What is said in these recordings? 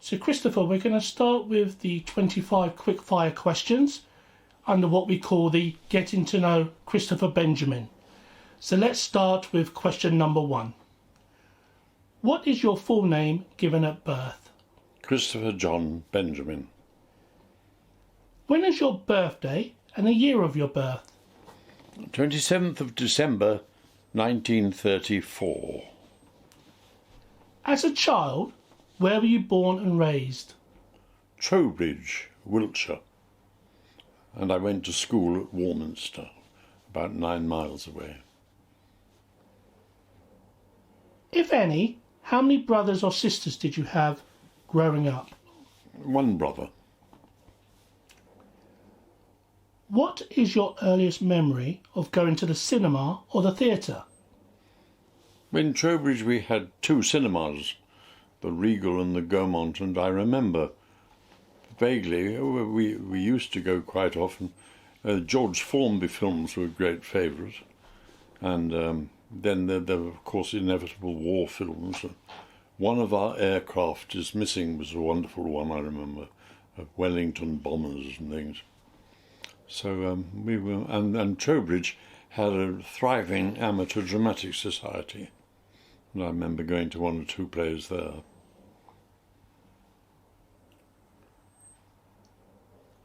So Christopher, we're going to start with the 25 quickfire questions under what we call the Getting to Know Christopher Benjamin. So let's start with question number 1. What is your full name given at birth? Christopher John Benjamin. When is your birthday and the year of your birth? 27th of December 1934. As a child, where were you born and raised? Trowbridge, Wiltshire. And I went to school at Warminster, about 9 miles away. If any, how many brothers or sisters did you have growing up? One brother. What is your earliest memory of going to the cinema or the theatre? In Trowbridge we had 2 cinemas, the Regal and the Gaumont, and I remember vaguely, we used to go quite often. George Formby films were a great favourite, and then there were, of course, inevitable war films. One of our aircraft is missing was a wonderful one, I remember, of Wellington bombers and things. So we were, and Trowbridge had a thriving amateur dramatic society, and I remember going to 1 or 2 plays there.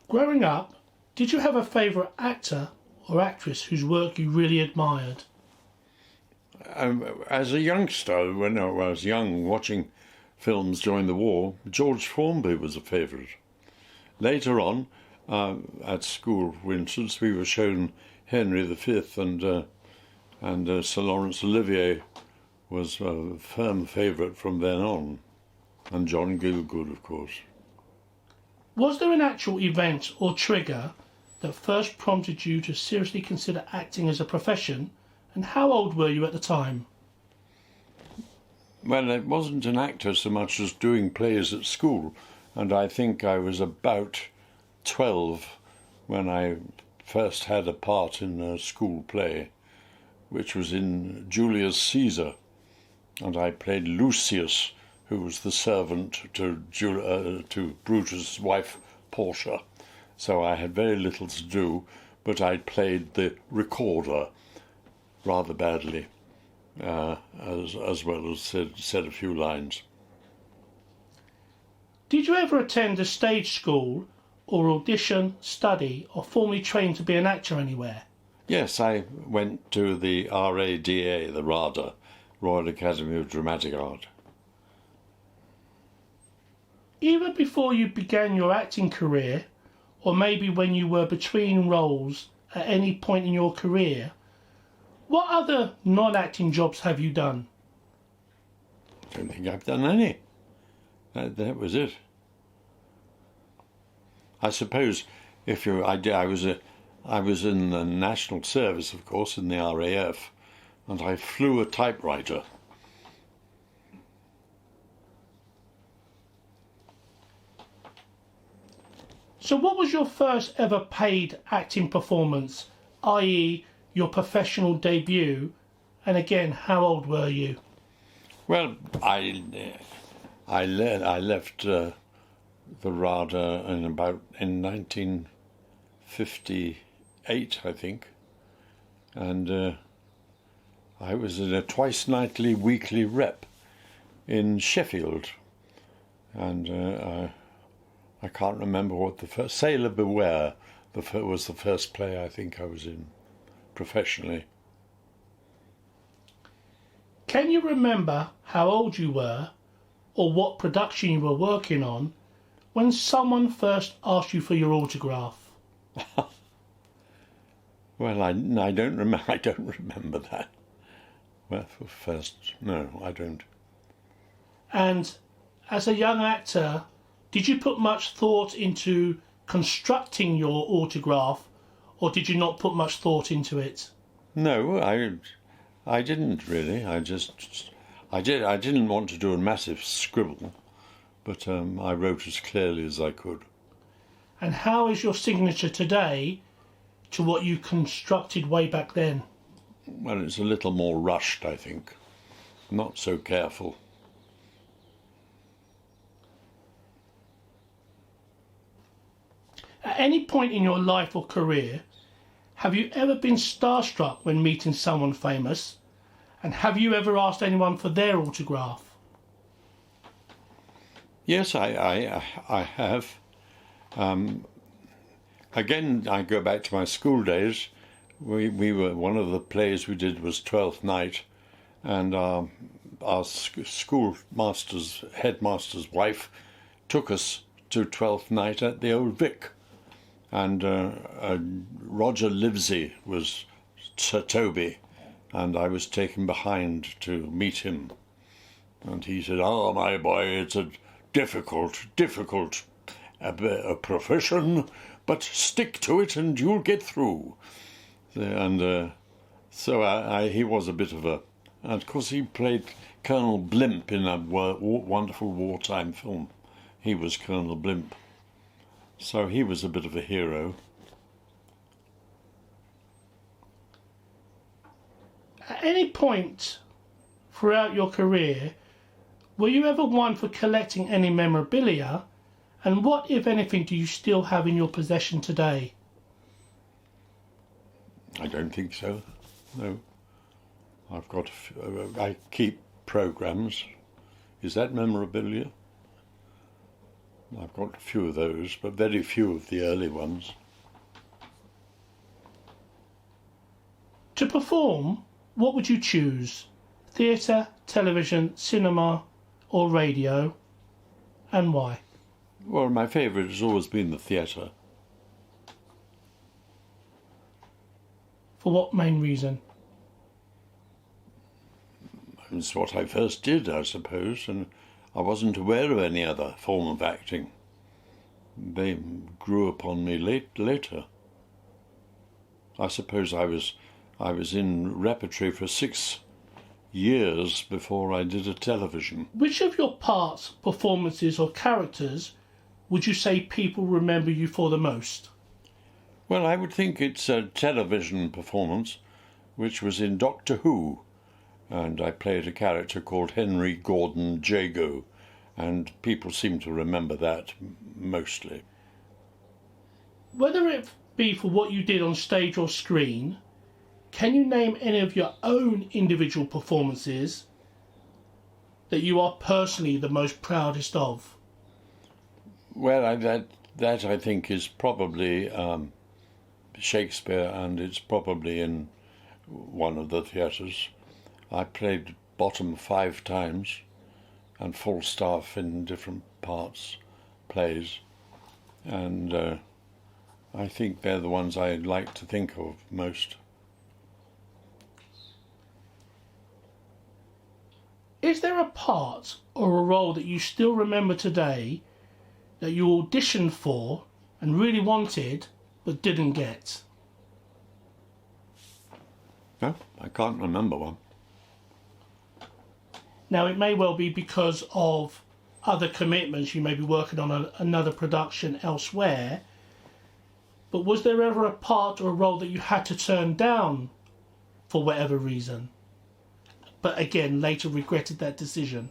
Growing up, did you have a favourite actor or actress whose work you really admired? As a youngster, when I was young, watching films during the war, George Formby was a favourite. Later on, at school, for instance, we were shown Henry V, and Sir Laurence Olivier was a firm favourite from then on, and John Gielgud, of course. Was there an actual event or trigger that first prompted you to seriously consider acting as a profession, and how old were you at the time? Well, I wasn't an actor so much as doing plays at school, and I think I was about 12 when I first had a part in a school play, which was in Julius Caesar, and I played Lucius, who was the servant to Brutus' wife, Portia. So I had very little to do, but I played the recorder rather badly, as well as said a few lines. Did you ever attend a stage school or audition, study or formally train to be an actor anywhere? Yes, I went to the RADA, the RADA, Royal Academy of Dramatic Art. Even before you began your acting career, or maybe when you were between roles at any point in your career, what other non-acting jobs have you done? I don't think I've done any. That was it. I suppose I was in the national service, of course, in the RAF, and I flew a typewriter. So what was your first ever paid acting performance, i.e. your professional debut, and again, how old were you? Well, I left the RADA in 1958, I think, and I was in a twice nightly weekly rep in Sheffield, and I can't remember what the first... Sailor Beware was the first play I think I was in professionally. Can you remember how old you were or what production you were working on when someone first asked you for your autograph? Well, I don't remember. I don't remember that. Well, no, I don't. And as a young actor, did you put much thought into constructing your autograph, or did you not put much thought into it? No, I didn't really. I didn't want to do a massive scribble, but I wrote as clearly as I could. And how is your signature today to what you constructed way back then? Well, it's a little more rushed, I think. Not so careful. At any point in your life or career, have you ever been starstruck when meeting someone famous? And have you ever asked anyone for their autograph? Yes, I have. Again, I go back to my school days. We were, one of the plays we did was Twelfth Night, and our schoolmaster's headmaster's wife took us to Twelfth Night at the Old Vic, and Roger Livesey was Sir Toby, and I was taken behind to meet him, and he said, "Oh, my boy, it's a difficult a profession, but stick to it and you'll get through." And so he was a bit of a... And of course he played Colonel Blimp in a wonderful wartime film. He was Colonel Blimp. So he was a bit of a hero. At any point throughout your career, were you ever one for collecting any memorabilia? And what, if anything, do you still have in your possession today? I don't think so, no. I've got... I keep programmes. Is that memorabilia? I've got a few of those, but very few of the early ones. To perform, what would you choose? Theatre, television, cinema, or radio? And why? Well, my favourite has always been the theatre. For what main reason? It's what I first did, I suppose, and I wasn't aware of any other form of acting. They grew upon me later. I suppose I was in Repertory for 6 years before I did a television. Which of your parts, performances or characters would you say people remember you for the most? Well, I would think it's a television performance, which was in Doctor Who, and I played a character called Henry Gordon Jago, and people seem to remember that mostly. Whether it be for what you did on stage or screen, can you name any of your own individual performances that you are personally the most proudest of? Well, that I think is probably Shakespeare, and it's probably in one of the theatres. I played Bottom 5 times, and Falstaff in different parts, plays, and I think they're the ones I like to think of most. Is there a part or a role that you still remember today that you auditioned for and really wanted but didn't get? No, I can't remember one. Now, it may well be because of other commitments. You may be working on another production elsewhere. But was there ever a part or a role that you had to turn down for whatever reason, but again later regretted that decision?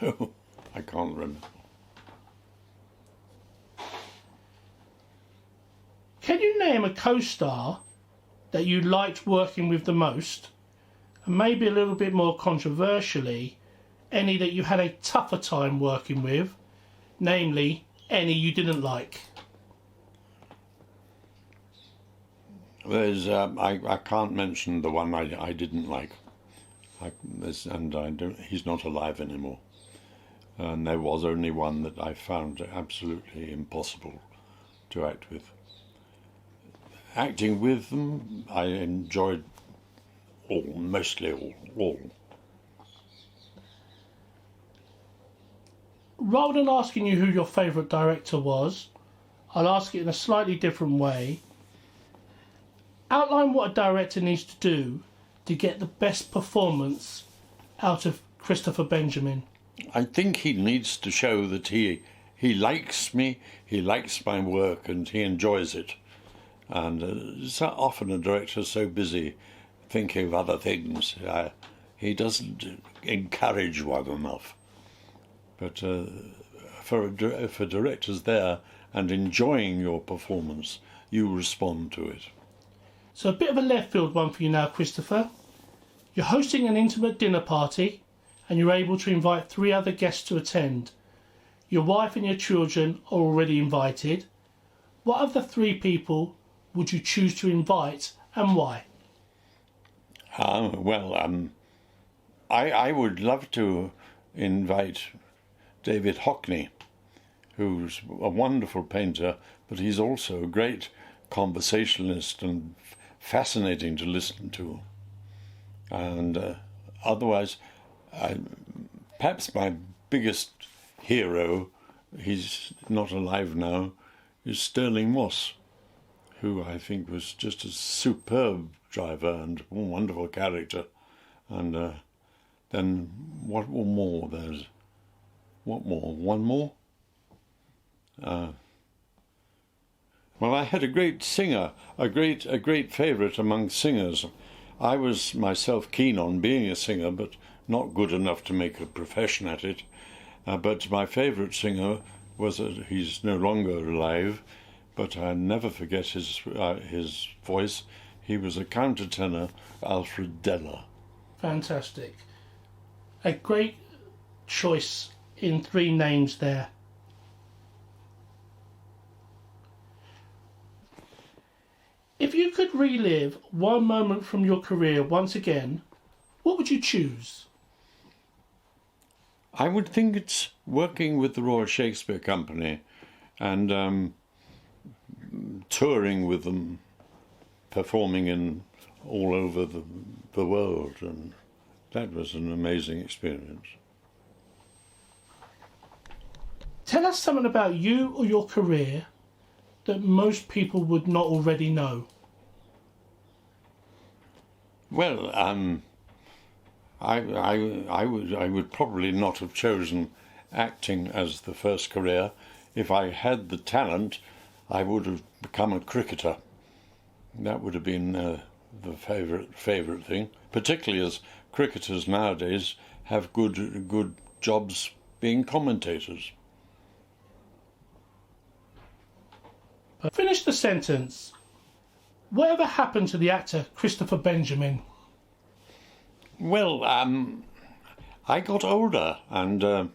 No, I can't remember. Can you name a co-star that you liked working with the most? And maybe a little bit more controversially, any that you had a tougher time working with, namely any you didn't like? There's I can't mention the one I didn't like, he's not alive anymore. And there was only one that I found absolutely impossible to act with. Acting with them, I enjoyed mostly all. Rather than asking you who your favourite director was, I'll ask it in a slightly different way. Outline what a director needs to do to get the best performance out of Christopher Benjamin. I think he needs to show that he likes me, he likes my work, and he enjoys it. And so often a director is so busy thinking of other things, he doesn't encourage one enough. But for directors there, and enjoying your performance, you respond to it. So a bit of a left field one for you now, Christopher. You're hosting an intimate dinner party and you're able to invite 3 other guests to attend. Your wife and your children are already invited. What of the 3 people would you choose to invite and why? I would love to invite David Hockney, who's a wonderful painter, but he's also a great conversationalist and fascinating to listen to. And otherwise, perhaps my biggest hero, he's not alive now, is Stirling Moss, who I think was just a superb driver and a wonderful character. And then what more? What more? One more? Well, I had a great singer, a great favourite among singers. I was myself keen on being a singer, but not good enough to make a profession at it. But my favourite singer was, he's no longer alive, but I never forget his voice. He was a countertenor, Alfred Deller. Fantastic. A great choice in 3 names there. If you could relive one moment from your career once again, what would you choose? I would think it's working with the Royal Shakespeare Company and touring with them, performing in all over the world, and that was an amazing experience. Tell us something about you or your career that most people would not already know. Well, I would probably not have chosen acting as the first career. If I had the talent, I would have become a cricketer. That would have been the favourite thing, particularly as cricketers nowadays have good jobs being commentators. Finish the sentence. Whatever happened to the actor Christopher Benjamin? Well, I got older and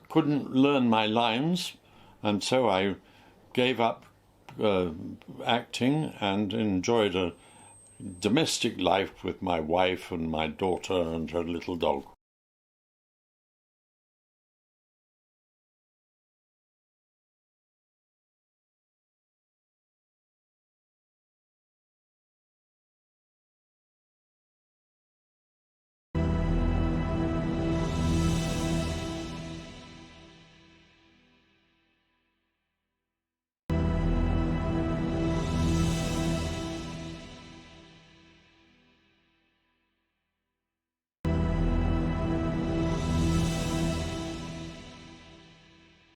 couldn't learn my lines, and so I gave up acting and enjoyed a domestic life with my wife and my daughter and her little dog.